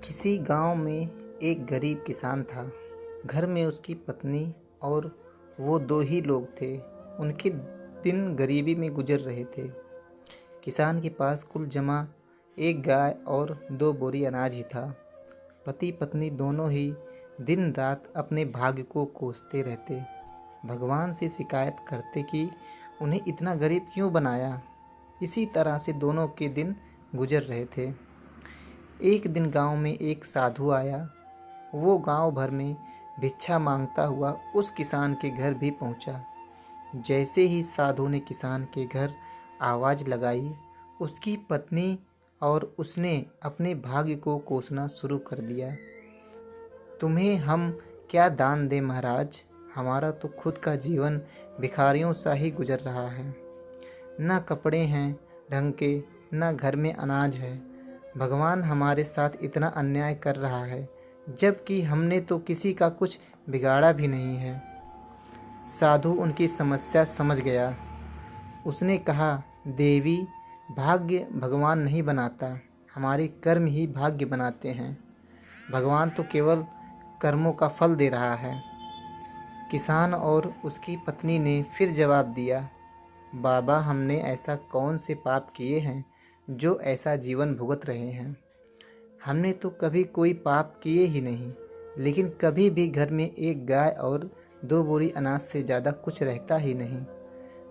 किसी गांव में एक गरीब किसान था। घर में उसकी पत्नी और वो दो ही लोग थे। उनके दिन गरीबी में गुजर रहे थे। किसान के पास कुल जमा एक गाय और दो बोरी अनाज ही था। पति पत्नी दोनों ही दिन रात अपने भाग्य को कोसते रहते, भगवान से शिकायत करते कि उन्हें इतना गरीब क्यों बनाया। इसी तरह से दोनों के दिन गुजर रहे थे। एक दिन गांव में एक साधु आया। वो गांव भर में भिक्षा मांगता हुआ उस किसान के घर भी पहुंचा। जैसे ही साधु ने किसान के घर आवाज़ लगाई, उसकी पत्नी और उसने अपने भाग्य को कोसना शुरू कर दिया। तुम्हें हम क्या दान दें महाराज, हमारा तो खुद का जीवन भिखारियों सा ही गुजर रहा है। न कपड़े हैं ढंग के, न घर में अनाज है। भगवान हमारे साथ इतना अन्याय कर रहा है, जबकि हमने तो किसी का कुछ बिगाड़ा भी नहीं है। साधु उनकी समस्या समझ गया। उसने कहा, देवी, भाग्य भगवान नहीं बनाता, हमारे कर्म ही भाग्य बनाते हैं। भगवान तो केवल कर्मों का फल दे रहा है। किसान और उसकी पत्नी ने फिर जवाब दिया, बाबा, हमने ऐसा कौन से पाप किए हैं जो ऐसा जीवन भुगत रहे हैं। हमने तो कभी कोई पाप किए ही नहीं, लेकिन कभी भी घर में एक गाय और दो बोरी अनाज से ज़्यादा कुछ रहता ही नहीं।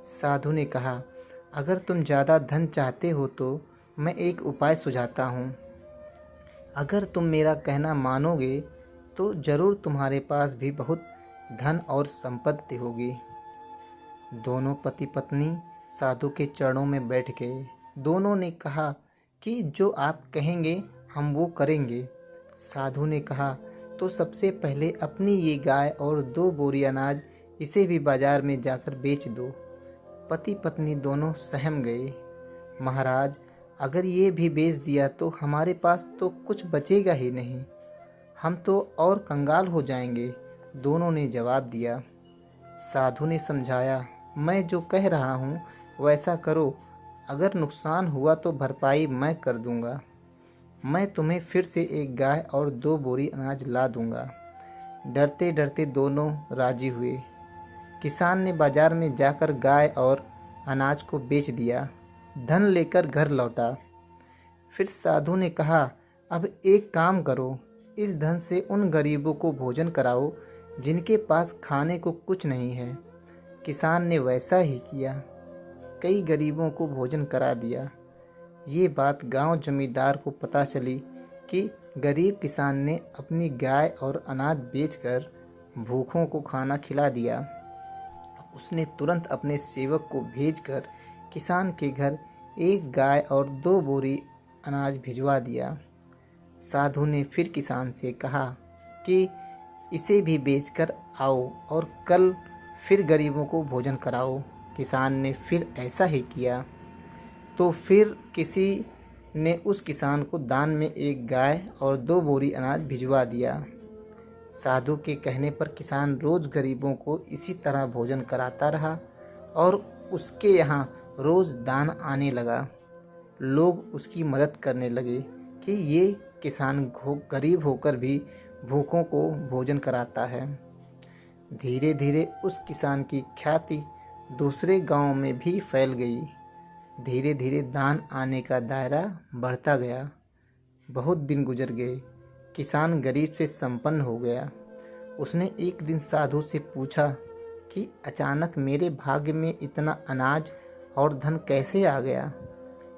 साधु ने कहा, अगर तुम ज़्यादा धन चाहते हो तो मैं एक उपाय सुझाता हूँ। अगर तुम मेरा कहना मानोगे तो ज़रूर तुम्हारे पास भी बहुत धन और संपत्ति होगी। दोनों पति पत्नी साधु के चरणों में बैठ गए। दोनों ने कहा कि जो आप कहेंगे हम वो करेंगे। साधु ने कहा, तो सबसे पहले अपनी ये गाय और दो बोरी अनाज इसे भी बाजार में जाकर बेच दो। पति पत्नी दोनों सहम गए। महाराज, अगर ये भी बेच दिया तो हमारे पास तो कुछ बचेगा ही नहीं, हम तो और कंगाल हो जाएंगे। दोनों ने जवाब दिया। साधु ने समझाया, मैं जो कह रहा हूँ वैसा करो, अगर नुकसान हुआ तो भरपाई मैं कर दूंगा। मैं तुम्हें फिर से एक गाय और दो बोरी अनाज ला दूंगा। डरते डरते दोनों राजी हुए। किसान ने बाजार में जाकर गाय और अनाज को बेच दिया, धन लेकर घर लौटा। फिर साधु ने कहा, अब एक काम करो, इस धन से उन गरीबों को भोजन कराओ जिनके पास खाने को कुछ नहीं है। किसान ने वैसा ही किया, कई गरीबों को भोजन करा दिया। ये बात गांव जमींदार को पता चली कि गरीब किसान ने अपनी गाय और अनाज बेचकर भूखों को खाना खिला दिया। उसने तुरंत अपने सेवक को भेजकर किसान के घर एक गाय और दो बोरी अनाज भिजवा दिया। साधु ने फिर किसान से कहा कि इसे भी बेचकर आओ और कल फिर गरीबों को भोजन कराओ। किसान ने फिर ऐसा ही किया। तो फिर किसी ने उस किसान को दान में एक गाय और दो बोरी अनाज भिजवा दिया। साधु के कहने पर किसान रोज़ गरीबों को इसी तरह भोजन कराता रहा और उसके यहाँ रोज़ दान आने लगा। लोग उसकी मदद करने लगे कि ये किसान गरीब होकर भी भूखों को भोजन कराता है। धीरे धीरे उस किसान की ख्याति दूसरे गांव में भी फैल गई। धीरे धीरे दान आने का दायरा बढ़ता गया। बहुत दिन गुजर गए। किसान गरीब से संपन्न हो गया। उसने एक दिन साधु से पूछा कि अचानक मेरे भाग्य में इतना अनाज और धन कैसे आ गया।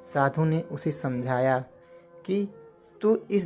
साधु ने उसे समझाया कि तू इस